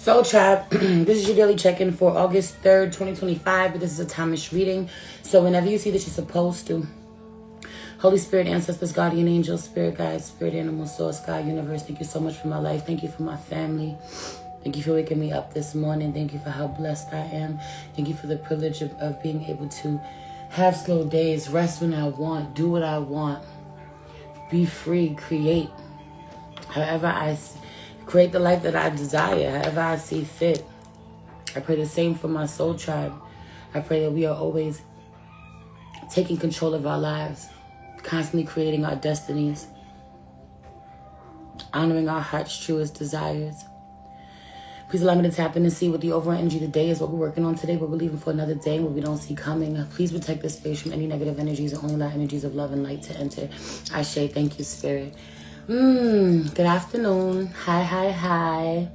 Soul Tribe, this is your daily check-in for August 3rd, 2025, but this is a timeless reading. So whenever you see that you're supposed to, Holy Spirit, ancestors, guardian angels, spirit guides, spirit animal, source, God, universe, thank you so much for my life. Thank you for my family. Thank you for waking me up this morning. Thank you for how blessed I am. Thank you for the privilege of being able to have slow days, rest when I want, do what I want, be free, create however I create the life that I desire, however I see fit. I pray the same for my soul tribe. I pray that we are always taking control of our lives, constantly creating our destinies, honoring our heart's truest desires. Please allow me to tap in and see what the overall energy of the day is, what we're working on today, what we're leaving for another day, what we don't see coming. Please protect this space from any negative energies and only allow energies of love and light to enter. Ashe, thank you, Spirit. Good afternoon. Hi.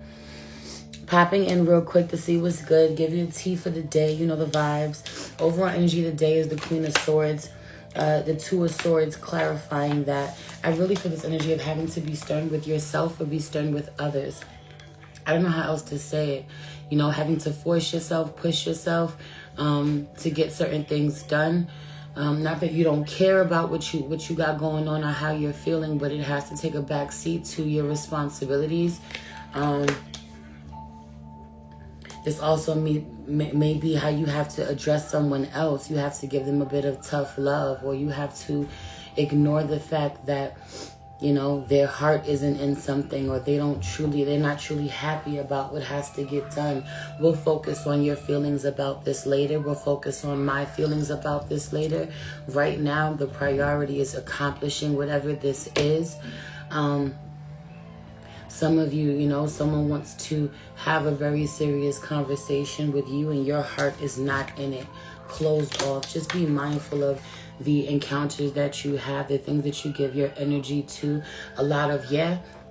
Popping in real quick to see what's good. Give you a tea for the day. You know the vibes. Overall energy of the day is the Queen of Swords. The Two of Swords, clarifying that I really feel this energy of having to be stern with yourself or be stern with others. I don't know how else to say it. You know, having to force yourself, push yourself to get certain things done. Not that you don't care about what you got going on or how you're feeling, but it has to take a back seat to your responsibilities. This also may be how you have to address someone else. You have to give them a bit of tough love, or you have to ignore the fact that, you know, their heart isn't in something, or they're not truly happy about what has to get done. We'll focus on your feelings about this later. We'll focus on my feelings about this later. Right now, the priority is accomplishing whatever this is. Some of you, you know, someone wants to have a very serious conversation with you and your heart is not in it, closed off. Just be mindful of the encounters that you have, the things that you give your energy to. A lot of,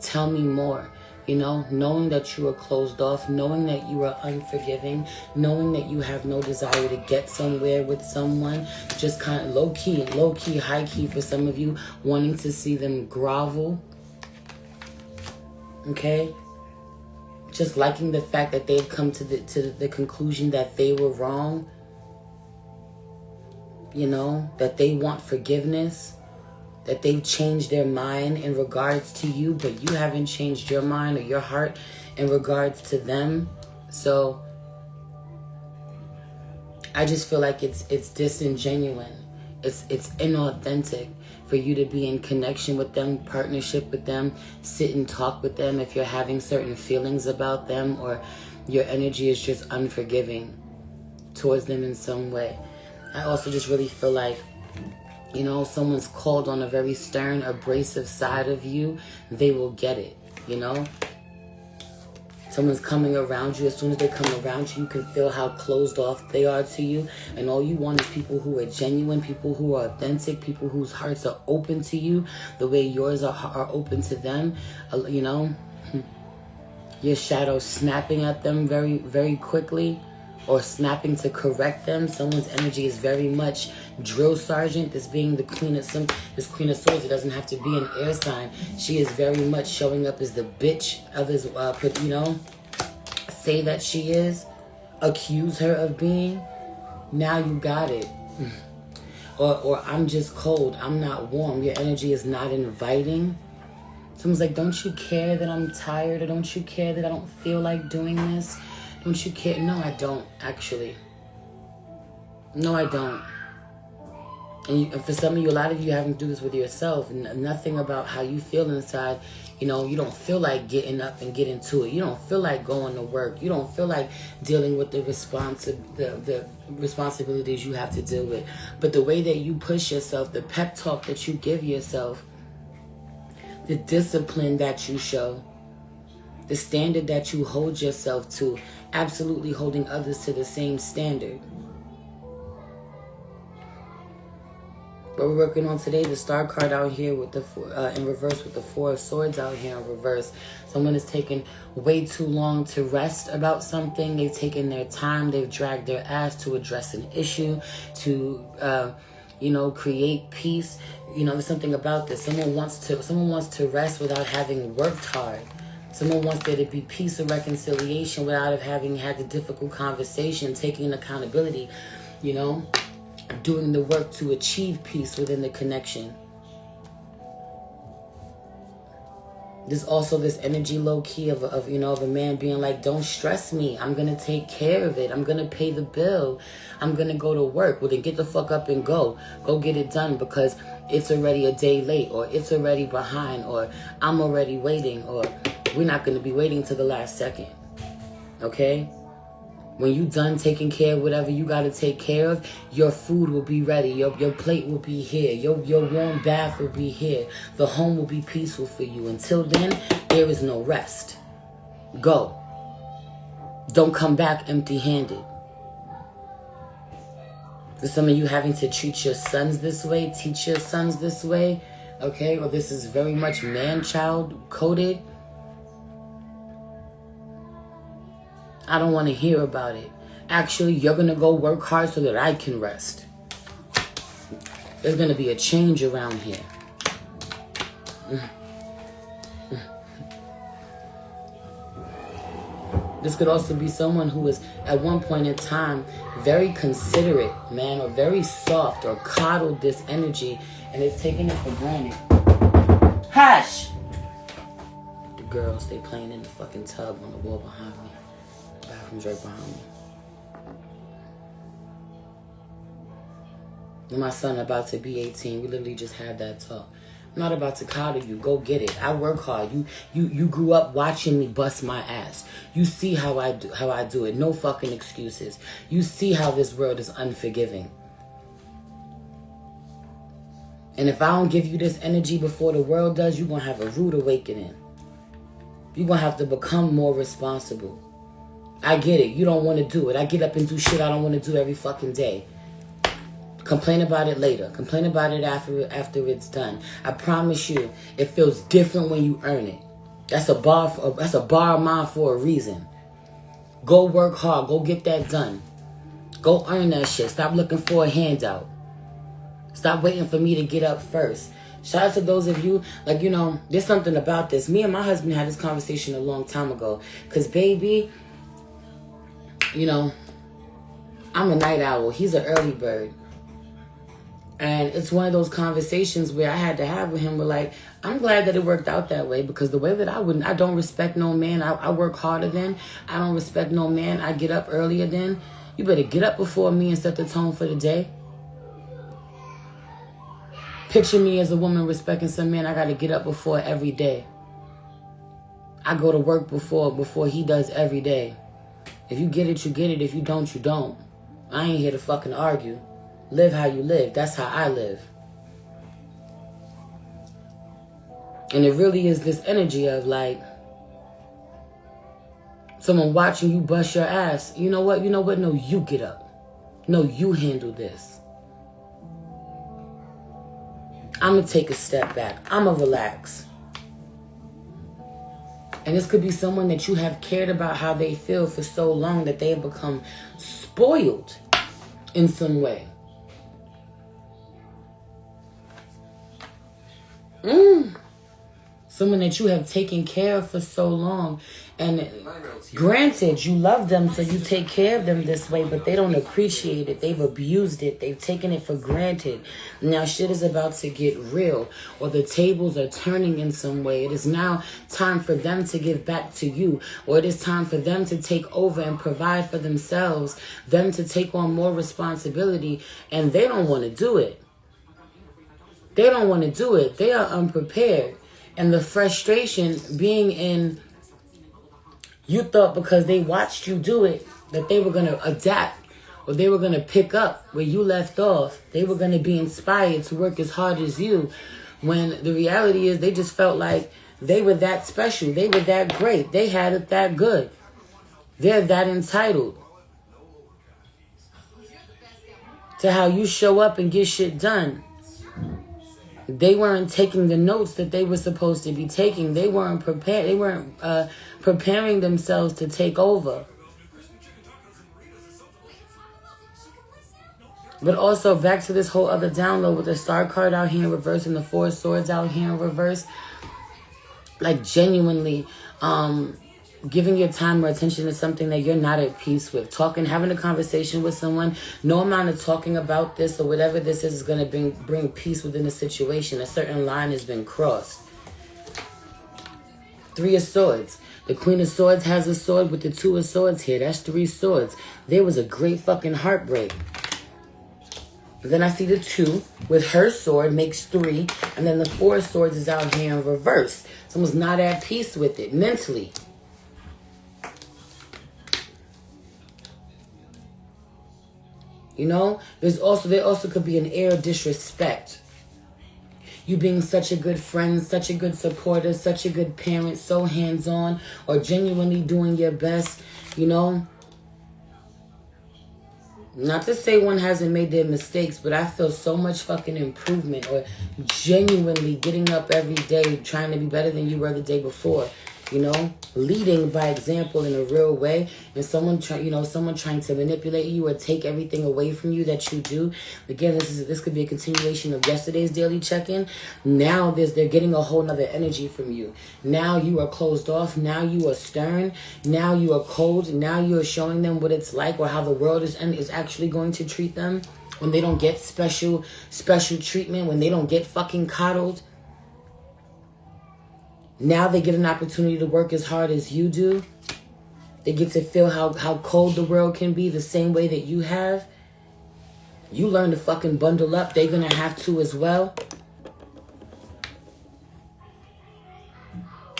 tell me more. You know, knowing that you are closed off, knowing that you are unforgiving, knowing that you have no desire to get somewhere with someone, just kind of low key, high key for some of you, wanting to see them grovel. Okay? Just liking the fact that they've come to the conclusion that they were wrong. You know, that they want forgiveness, that they've changed their mind in regards to you, but you haven't changed your mind or your heart in regards to them. So I just feel like it's disingenuous. It's inauthentic for you to be in connection with them, partnership with them, sit and talk with them if you're having certain feelings about them, or your energy is just unforgiving towards them in some way. I also just really feel like, you know, someone's called on a very stern, abrasive side of you, they will get it, you know? Someone's coming around you. As soon as they come around you, you can feel how closed off they are to you. And all you want is people who are genuine, people who are authentic, people whose hearts are open to you the way yours are open to them. You know, your shadow snapping at them very, very quickly, or snapping to correct them. Someone's energy is very much drill sergeant. This being the Queen of Swords, it doesn't have to be an air sign. She is very much showing up as the bitch others, you know, say that she is, accuse her of being. Now you got it. Or I'm just cold, I'm not warm. Your energy is not inviting. Someone's like, don't you care that I'm tired? Or don't you care that I don't feel like doing this? Don't you care? No, I don't, actually. No, I don't. And for some of you, a lot of you having to do this with yourself. Nothing about how you feel inside. You know, you don't feel like getting up and getting to it. You don't feel like going to work. You don't feel like dealing with the responsibilities you have to deal with. But the way that you push yourself, the pep talk that you give yourself, the discipline that you show, the standard that you hold yourself to, absolutely holding others to the same standard. But we're working on today, the Star card out here with the in reverse, with the Four of Swords out here in reverse. Someone has taken way too long to rest about something. They've taken their time. They've dragged their ass to address an issue, to you know, create peace. You know, there's something about this. Someone wants to rest without having worked hard. Someone wants there to be peace and reconciliation without having had the difficult conversation, taking accountability, you know, doing the work to achieve peace within the connection. There's also this energy low-key of a man being like, don't stress me. I'm going to take care of it. I'm going to pay the bill. I'm going to go to work. Well, then get the fuck up and go. Go get it done because it's already a day late, or it's already behind, or I'm already waiting, or we're not going to be waiting till the last second. Okay? When you done taking care of whatever you got to take care of, your food will be ready. Your plate will be here. Your warm bath will be here. The home will be peaceful for you. Until then, there is no rest. Go. Don't come back empty-handed. For some of you having to treat your sons this way, teach your sons this way, okay? Or this is very much man-child coded. I don't want to hear about it. Actually, you're going to go work hard so that I can rest. There's going to be a change around here. This could also be someone who was at one point in time very considerate, man, or very soft, or coddled this energy and is taking it for granted. Hush! The girls, they playing in the fucking tub on the wall behind me. The bathroom's right behind me. And my son about to be 18. We literally just had that talk. I'm not about to coddle you. Go get it. I work hard. You grew up watching me bust my ass. You see how I do it. No fucking excuses. You see how this world is unforgiving. And if I don't give you this energy before the world does, you're going to have a rude awakening. You're going to have to become more responsible. I get it. You don't want to do it. I get up and do shit I don't want to do every fucking day. Complain about it later. Complain about it after it's done. I promise you, it feels different when you earn it. That's a bar of mine for a reason. Go work hard. Go get that done. Go earn that shit. Stop looking for a handout. Stop waiting for me to get up first. Shout out to those of you, like, you know, there's something about this. Me and my husband had this conversation a long time ago. Because, baby, you know, I'm a night owl. He's an early bird. And it's one of those conversations where I had to have with him. But like, I'm glad that it worked out that way, because the way that I don't respect no man. I work harder than. I don't respect no man. I get up earlier than. You better get up before me and set the tone for the day. Picture me as a woman respecting some man I got to get up before every day. I go to work before he does every day. If you get it, you get it. If you don't, you don't. I ain't here to fucking argue. Live how you live. That's how I live. And it really is this energy of like someone watching you bust your ass. You know what? No, you get up. No, you handle this. I'm going to take a step back. I'm going to relax. And this could be someone that you have cared about how they feel for so long that they have become spoiled in some way. Someone that you have taken care of for so long. And granted, you love them, so you take care of them this way, but they don't appreciate it. They've abused it. They've taken it for granted. Now shit is about to get real, or the tables are turning in some way. It is now time for them to give back to you, or it is time for them to take over and provide for themselves, them to take on more responsibility, and they don't want to do it. They don't want to do it. They are unprepared. And the frustration being in, you thought because they watched you do it, that they were going to adapt, or they were going to pick up where you left off. They were going to be inspired to work as hard as you, when the reality is they just felt like they were that special. They were that great. They had it that good. They're that entitled to how you show up and get shit done. They weren't taking the notes that they were supposed to be taking. They weren't prepared. They weren't preparing themselves to take over. But also back to this whole other download with the Star card out here in reverse and the Four of Swords out here in reverse. like genuinely giving your time or attention to something that you're not at peace with. Having a conversation with someone, no amount of talking about this or whatever this is going to bring peace within the situation. A certain line has been crossed. Three of Swords. The Queen of Swords has a sword with the Two of Swords here. That's 3 swords. There was a great fucking heartbreak. But then I see the 2 with her sword makes 3. And then the 4 of Swords is out here in reverse. Someone's not at peace with it mentally. You know, there also could be an air of disrespect. You being such a good friend, such a good supporter, such a good parent, so hands-on, or genuinely doing your best, you know. Not to say one hasn't made their mistakes, but I feel so much fucking improvement, or genuinely getting up every day, trying to be better than you were the day before. You know, leading by example in a real way, and someone trying to manipulate you or take everything away from you that you do. Again, this could be a continuation of yesterday's daily check-in. Now they're getting a whole nother energy from you. Now you are closed off. Now you are stern. Now you are cold. Now you are showing them what it's like, or how the world is actually going to treat them when they don't get special treatment, when they don't get fucking coddled. Now they get an opportunity to work as hard as you do. They get to feel how cold the world can be the same way that you have. You learn to fucking bundle up. They're going to have to as well.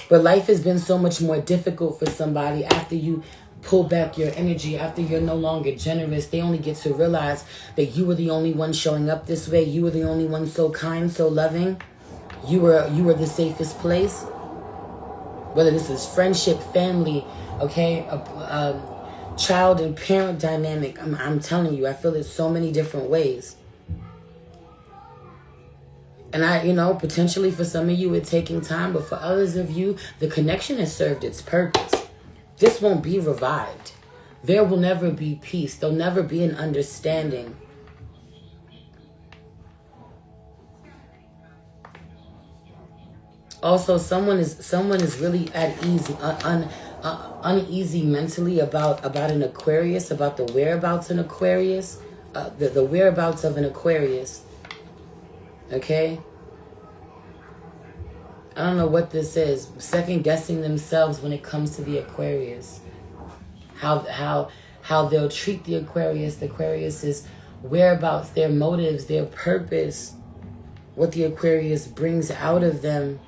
But life has been so much more difficult for somebody after you pull back your energy, after you're no longer generous. They only get to realize that you were the only one showing up this way. You were the only one so kind, so loving. You were the safest place. Whether this is friendship, family, okay, a child and parent dynamic, I'm telling you, I feel it so many different ways. And potentially for some of you, it's taking time, but for others of you, the connection has served its purpose. This won't be revived. There will never be peace. There'll never be an understanding. Also, someone is really at ease, uneasy mentally about an Aquarius, about the whereabouts in Aquarius, the whereabouts of an Aquarius. Okay? I don't know what this is. Second guessing themselves when it comes to the Aquarius. How they'll treat the Aquarius's whereabouts, their motives, their purpose, what the Aquarius brings out of them.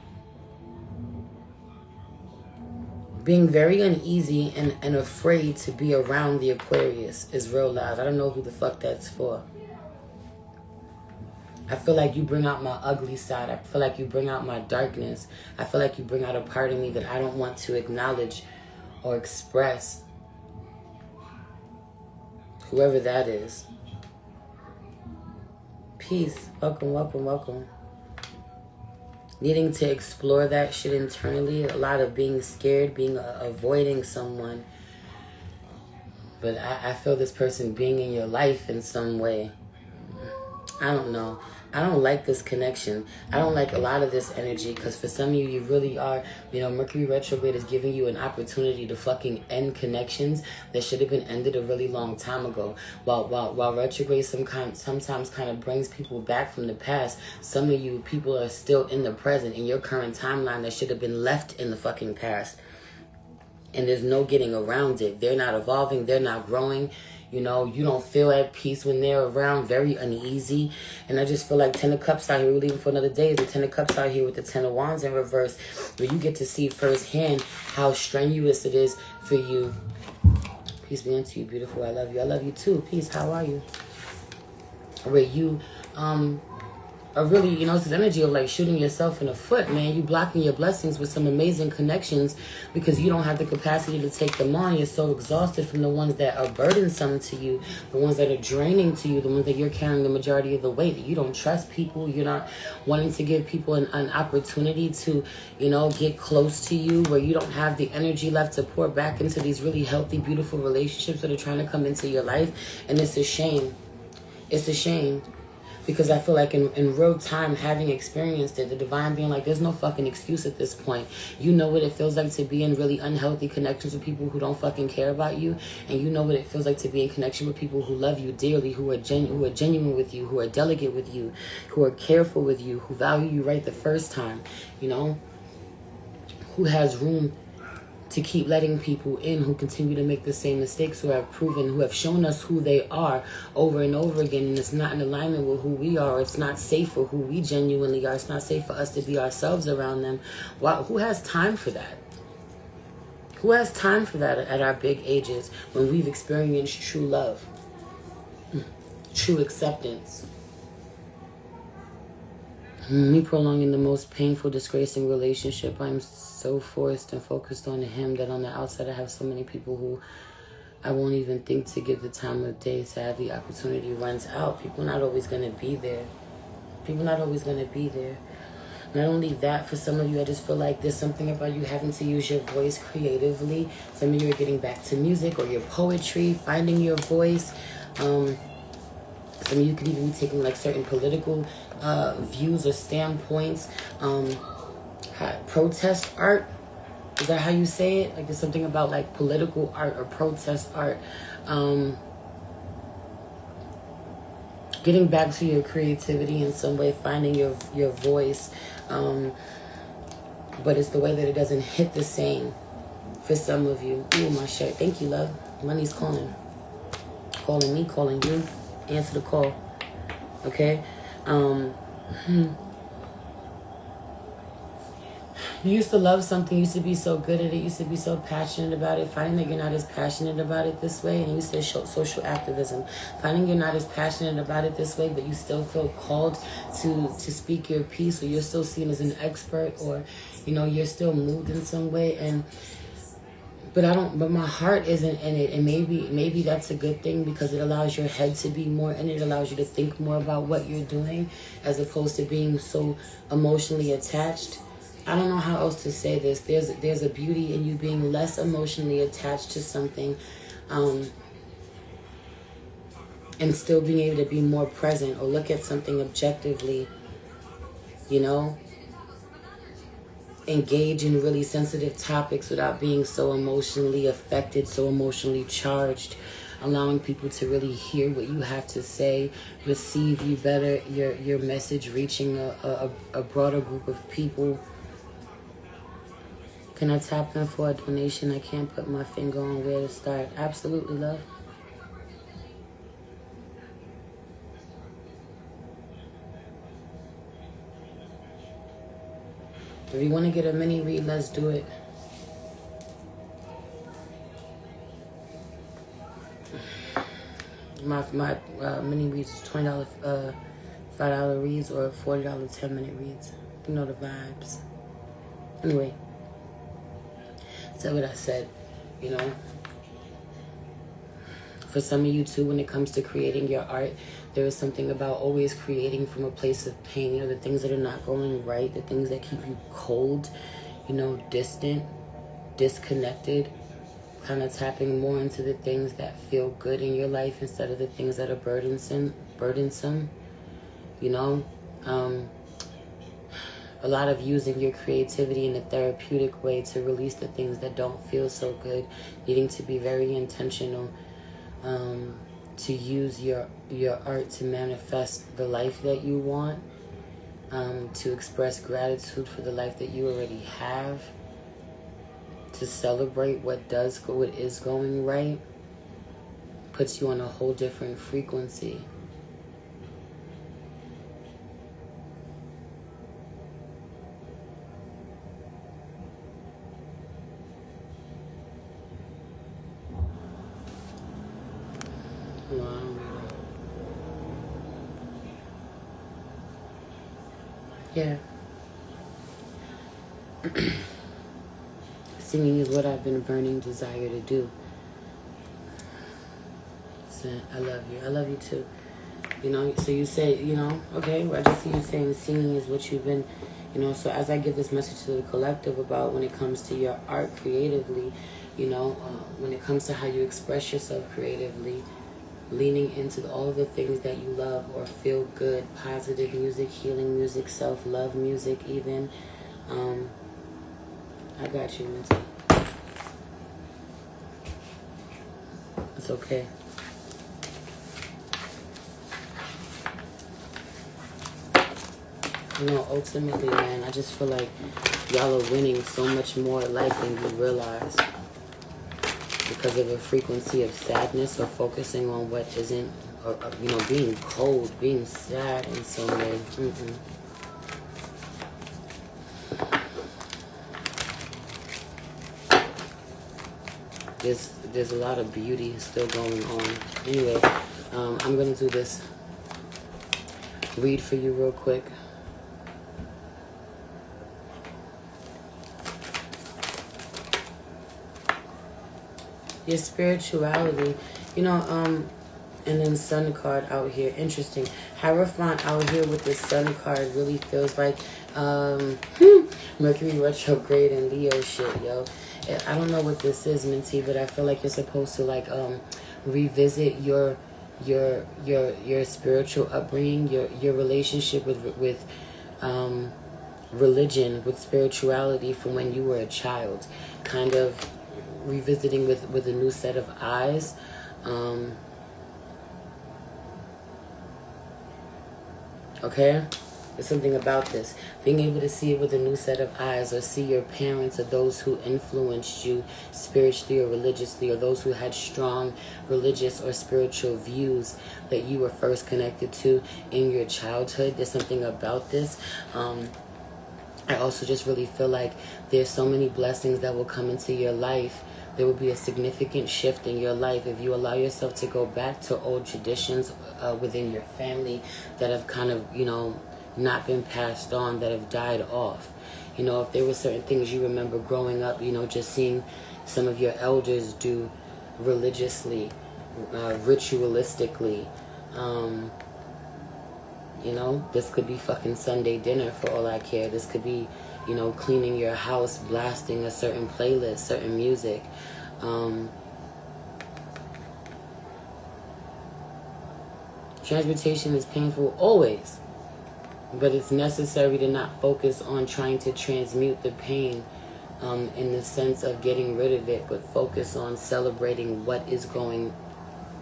Being very uneasy and afraid to be around the Aquarius is real loud. I don't know who the fuck that's for. I feel like you bring out my ugly side. I feel like you bring out my darkness. I feel like you bring out a part of me that I don't want to acknowledge or express. Whoever that is. Peace. Welcome, welcome, welcome. Needing to explore that shit internally. A lot of being scared, avoiding someone. But I feel this person being in your life in some way. I don't know. I don't like this connection. I don't like a lot of this energy, because for some of you, you really are, Mercury retrograde is giving you an opportunity to fucking end connections that should have been ended a really long time ago. While retrograde sometimes kind of brings people back from the past, some of you people are still in the present, in your current timeline that should have been left in the fucking past. And there's no getting around it. They're not evolving. They're not growing. You don't feel at peace when they're around, very uneasy. And I just feel like 10 of Cups out here, we're leaving for another day. The 10 of Cups out here with the 10 of Wands in reverse, where you get to see firsthand how strenuous it is for you. Peace be unto you, beautiful. I love you. I love you too. Peace. How are you? Where you are really, it's this energy of like shooting yourself in the foot, man. You blocking your blessings with some amazing connections because you don't have the capacity to take them on. You're so exhausted from the ones that are burdensome to you, the ones that are draining to you, the ones that you're carrying the majority of the weight. You don't trust people. You're not wanting to give people an opportunity to, get close to you, where you don't have the energy left to pour back into these really healthy, beautiful relationships that are trying to come into your life. And it's a shame. It's a shame. Because I feel like in real time, having experienced it, the divine being like, there's no fucking excuse at this point. You know what it feels like to be in really unhealthy connections with people who don't fucking care about you. And you know what it feels like to be in connection with people who love you dearly, who are genuine with you, who are delicate with you, who are careful with you, who value you right the first time, you know? Who has room to keep letting people in who continue to make the same mistakes, who have proven, who have shown us who they are over and over again, and it's not in alignment with who we are. It's not safe for who we genuinely are. It's not safe for us to be ourselves around them. Wow, who has time for that? Who has time for that at our big ages when we've experienced true love, true acceptance? Me prolonging the most painful, disgracing relationship. I'm so forced and focused on him that on the outside I have so many people who I won't even think to give the time of day. Sadly, opportunity runs out. People not always going to be there. People not always going to be there. Not only that, for some of you, I just feel like there's something about you having to use your voice creatively. Some of you are getting back to music or your poetry, finding your voice. Some of you could even be taking like certain political views or standpoints. Protest art, is that how you say it? Like there's something about like political art or protest art. Getting back to your creativity in some way, finding your voice. But it's the way that it doesn't hit the same for some of you. Ooh, my shirt. Thank you, love. Money's calling. Calling me, calling you. Answer the call. Okay? You used to love something, you used to be so good at it, you used to be so passionate about it. Finding that you're not as passionate about it this way, and you said social activism. Finding you're not as passionate about it this way, but you still feel called to speak your piece, or you're still seen as an expert, or you know you're still moved in some way. But my heart isn't in it, and maybe that's a good thing because it allows your head to be more in it. It allows you to think more about what you're doing as opposed to being so emotionally attached. I don't know how else to say this. There's a beauty in you being less emotionally attached to something, and still being able to be more present or look at something objectively, you know? Engage in really sensitive topics without being so emotionally affected, so emotionally charged, allowing people to really hear what you have to say, receive you better, your message reaching a broader group of people. Can I tap in for a donation? I can't put my finger on where to start. Absolutely, love. If you want to get a mini read, let's do it. My mini reads is $20 $5 reads or $40 10-minute reads. You know the vibes. Anyway, so what I said, you know, for some of you too, when it comes to creating your art, there is something about always creating from a place of pain. You know, the things that are not going right, the things that keep you cold, you know, distant, disconnected, kind of tapping more into the things that feel good in your life instead of the things that are burdensome, you know. A lot of using your creativity in a therapeutic way to release the things that don't feel so good, needing to be very intentional, to use your art to manifest the life that you want, to express gratitude for the life that you already have, to celebrate what is going right, puts you on a whole different frequency. Yeah. Singing is what I've been a burning desire to do. So I love you. I love you too. You know, so you say, you know, okay, well, I just see you saying singing is what you've been, you know, so as I give this message to the collective about when it comes to your art creatively, you know, when it comes to how you express yourself creatively, leaning into all of the things that you love or feel good, positive music, healing music, self-love music even. I got you, Minty. It's okay. You know, ultimately, man, I just feel like y'all are winning so much more life than you realize because of a frequency of sadness or focusing on what isn't, or you know, being cold, being sad in some way. There's a lot of beauty still going on. Anyway, I'm gonna do this read for you real quick. Your spirituality, you know, and then sun card out here. Interesting. Hierophant out here with the sun card really feels like Mercury retrograde and Leo shit, yo. I don't know what this is, Minty, but I feel like you're supposed to like revisit your spiritual upbringing, your relationship with religion, with spirituality from when you were a child, kind of revisiting with a new set of eyes. Okay? There's something about this. Being able to see it with a new set of eyes, or see your parents or those who influenced you spiritually or religiously, or those who had strong religious or spiritual views that you were first connected to in your childhood. There's something about this. I also just really feel like there's so many blessings that will come into your life. There will be a significant shift in your life if you allow yourself to go back to old traditions within your family that have kind of, you know, not been passed on, that have died off. You know, if there were certain things you remember growing up, you know, just seeing some of your elders do religiously, ritualistically. You know, this could be fucking Sunday dinner for all I care. This could be, you know, cleaning your house, blasting a certain playlist, certain music. Transmutation is painful always, but it's necessary to not focus on trying to transmute the pain in the sense of getting rid of it, but focus on celebrating what is going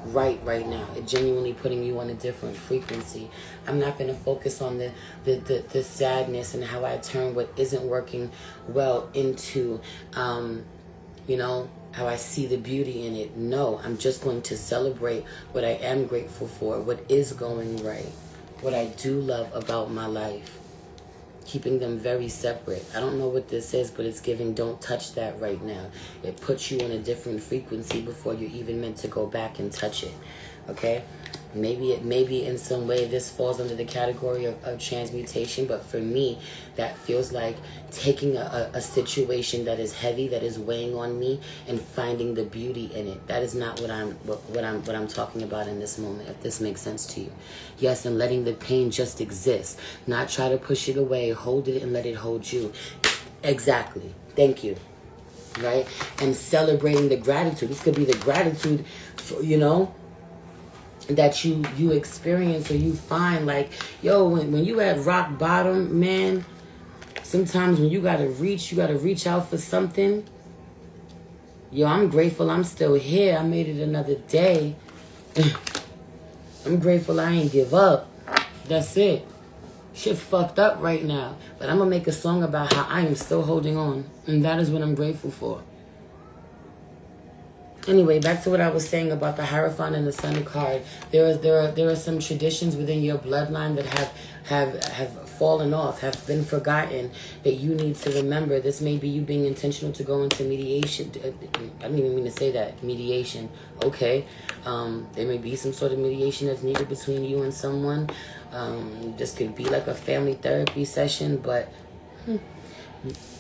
right now. It genuinely putting you on a different frequency. I'm not going to focus on the sadness and how I turn what isn't working well into, you know, how I see the beauty in it. No, I'm just going to celebrate what I am grateful for, what is going right, what I do love about my life. Keeping them very separate. I don't know what this is, but it's giving don't touch that right now. It puts you on a different frequency before you're even meant to go back and touch it. Okay? Maybe in some way this falls under the category of transmutation, but for me, that feels like taking a situation that is heavy, that is weighing on me, and finding the beauty in it. That is not what I'm talking about in this moment, if this makes sense to you. Yes, and letting the pain just exist, not try to push it away, hold it and let it hold you. Exactly. Thank you. Right? And celebrating the gratitude. This could be the gratitude for, you know, that you experience, or you find like, yo, when you at rock bottom, man, sometimes when you gotta reach out for something. Yo, I'm grateful I'm still here. I made it another day. I'm grateful I ain't give up. That's it. Shit fucked up right now, but I'm gonna make a song about how I am still holding on, and that is what I'm grateful for. Anyway, back to what I was saying about the Hierophant and the Sun card. There are some traditions within your bloodline that have fallen off, have been forgotten, that you need to remember. This may be you being intentional to go into mediation. I didn't even mean to say that. Mediation. Okay. There may be some sort of mediation that's needed between you and someone. This could be like a family therapy session, but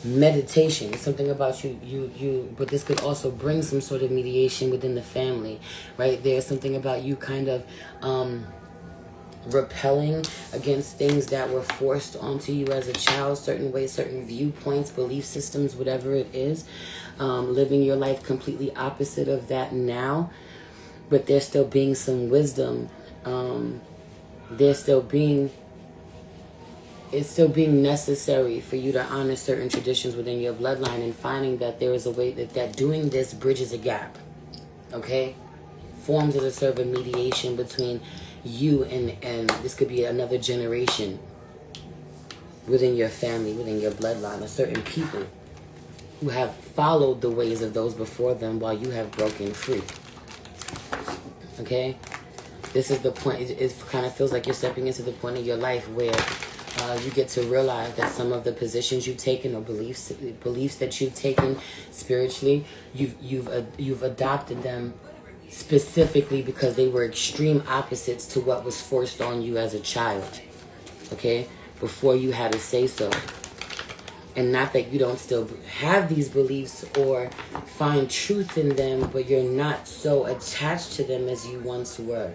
meditation is something about you, but this could also bring some sort of mediation within the family, right? There's something about you kind of repelling against things that were forced onto you as a child, certain ways, certain viewpoints, belief systems, whatever it is, living your life completely opposite of that now. but there's still being some wisdom. There's still being, it's still being necessary for you to honor certain traditions within your bloodline, and finding that there is a way that doing this bridges a gap. Okay? Forms that serve a mediation between you and this could be another generation within your family, within your bloodline, or certain people who have followed the ways of those before them while you have broken free. Okay? This is the point. It kind of feels like you're stepping into the point of your life where you get to realize that some of the positions you've taken, or beliefs that you've taken spiritually, you've adopted them specifically because they were extreme opposites to what was forced on you as a child. Okay? Before you had to say so. And not that you don't still have these beliefs or find truth in them, but you're not so attached to them as you once were.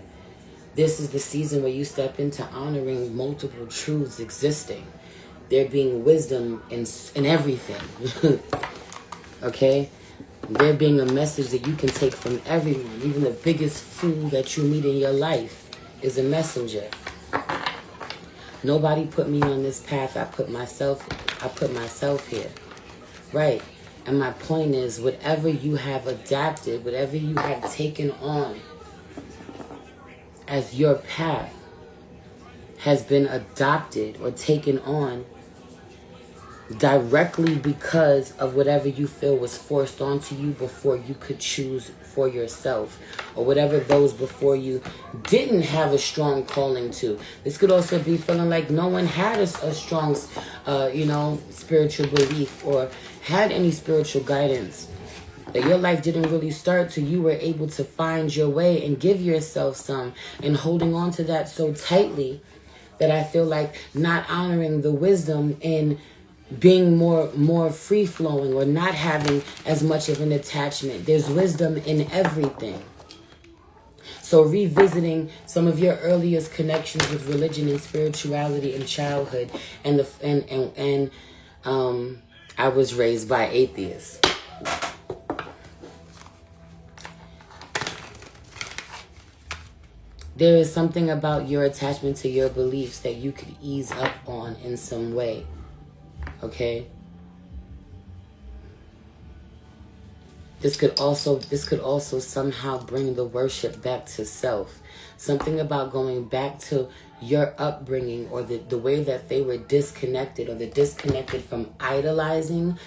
This is the season where you step into honoring multiple truths existing. There being wisdom in everything. Okay? There being a message that you can take from everyone. Even the biggest fool that you meet in your life is a messenger. Nobody put me on this path. I put myself here. Right. And my point is, whatever you have adapted, whatever you have taken on as your path has been adopted or taken on directly because of whatever you feel was forced onto you before you could choose for yourself, or whatever those before you didn't have a strong calling to. This could also be feeling like no one had a strong, spiritual belief or had any spiritual guidance. That your life didn't really start till you were able to find your way and give yourself some, and holding on to that so tightly that I feel like not honoring the wisdom in being more free-flowing or not having as much of an attachment. There's wisdom in everything. So revisiting some of your earliest connections with religion and spirituality in childhood, and I was raised by atheists. There is something about your attachment to your beliefs that you could ease up on in some way. Okay? This could also somehow bring the worship back to self. Something about going back to your upbringing, or the way that they were disconnected, or they're disconnected from idolizing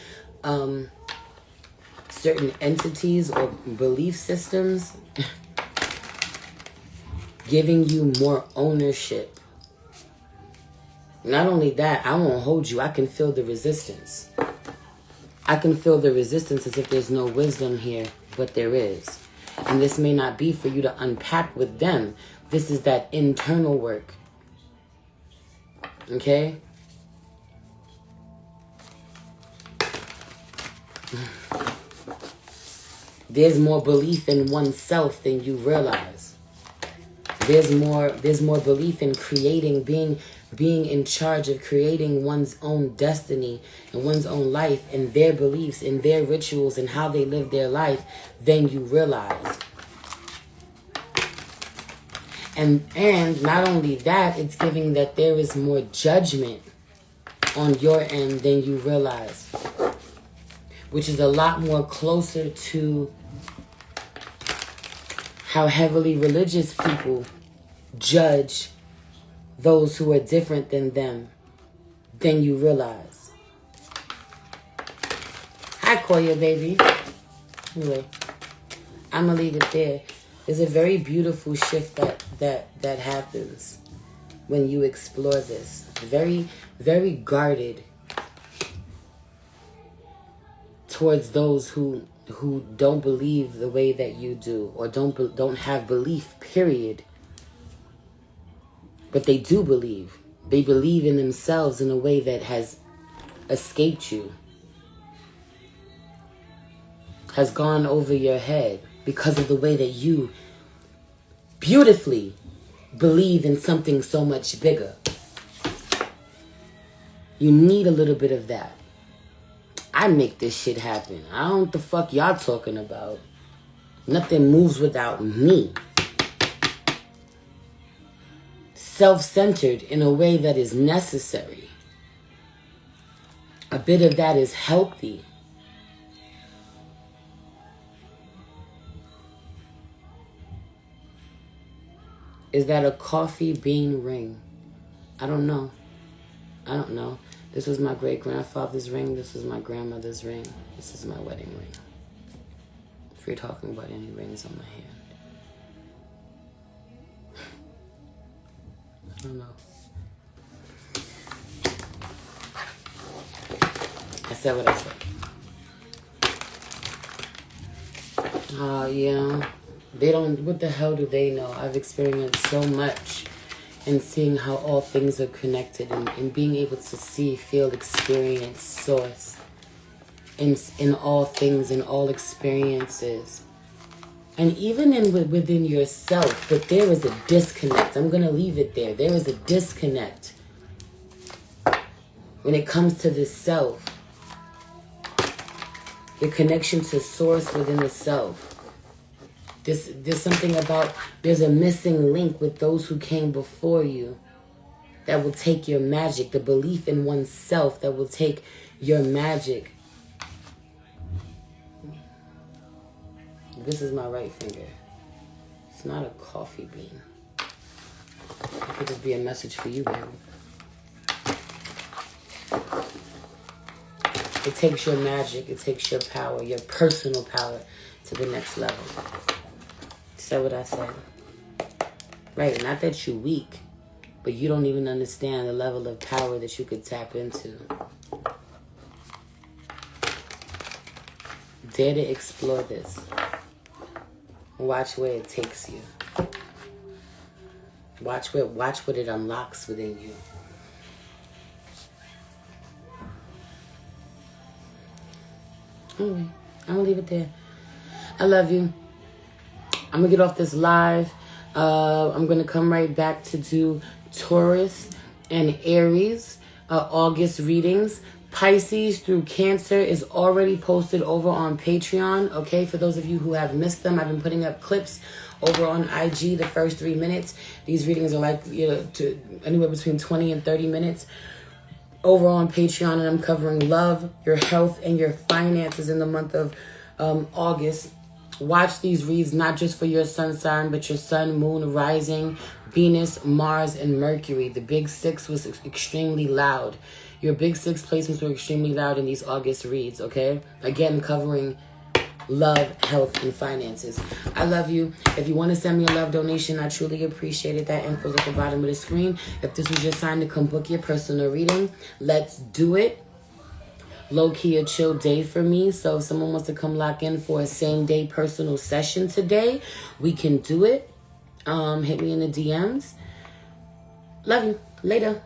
certain entities or belief systems, giving you more ownership. Not only that, I won't hold you. I can feel the resistance. I can feel the resistance as if there's no wisdom here, but there is. And this may not be for you to unpack with them. This is that internal work. Okay? There's more belief in oneself than you realize. There's more belief in creating, being in charge of creating one's own destiny and one's own life, and their beliefs and their rituals and how they live their life than you realize. And not only that, it's giving that there is more judgment on your end than you realize, which is a lot more closer to how heavily religious people judge those who are different than them than you realize. Hi, Koya, baby. Anyway, I'm going to leave it there. There's a very beautiful shift that happens when you explore this. Very, very guarded towards those who don't believe the way that you do, or don't have belief, period. But they do believe. They believe in themselves in a way that has escaped you, has gone over your head because of the way that you beautifully believe in something so much bigger. You need a little bit of that. I make this shit happen. I don't know what the fuck y'all talking about. Nothing moves without me. Self-centered in a way that is necessary. A bit of that is healthy. Is that a coffee bean ring? I don't know. I don't know. This was my great-grandfather's ring. This was my grandmother's ring. This is my wedding ring. If you're talking about any rings on my hand. I don't know. I said what I said. Yeah. They don't, what the hell do they know? I've experienced so much in seeing how all things are connected and being able to see, feel, experience source in all things, in all experiences. And even within yourself, but there is a disconnect. I'm going to leave it there. There is a disconnect when it comes to the self. The connection to source within the self. There's something about, there's a missing link with those who came before you that will take your magic, the belief in oneself that will take your magic. This is my right finger. It's not a coffee bean. It could just be a message for you, baby. It takes your magic, it takes your power, your personal power to the next level. Said what I said. Right, not that you're weak, but you don't even understand the level of power that you could tap into. Dare to explore this. Watch where it takes you. Watch what it unlocks within you. Anyway, I'm gonna leave it there. I love you. I'm gonna get off this live. I'm gonna come right back to do Taurus and Aries August readings. Pisces through Cancer is already posted over on Patreon. Okay, for those of you who have missed them, I've been putting up clips over on IG the first 3 minutes. These readings are like, anywhere between 20 and 30 minutes over on Patreon, and I'm covering love, your health, and your finances in the month of August. Watch these reads not just for your sun sign, but your sun, moon, rising, Venus, Mars, and Mercury. The big six was extremely loud. Your big six placements were extremely loud in these August reads, okay? Again, covering love, health, and finances. I love you. If you want to send me a love donation, I truly appreciate it. That info's at the bottom of the screen. If this was your sign to come book your personal reading, let's do it. Low-key a chill day for me. So if someone wants to come lock in for a same-day personal session today, we can do it. Hit me in the DMs. Love you. Later.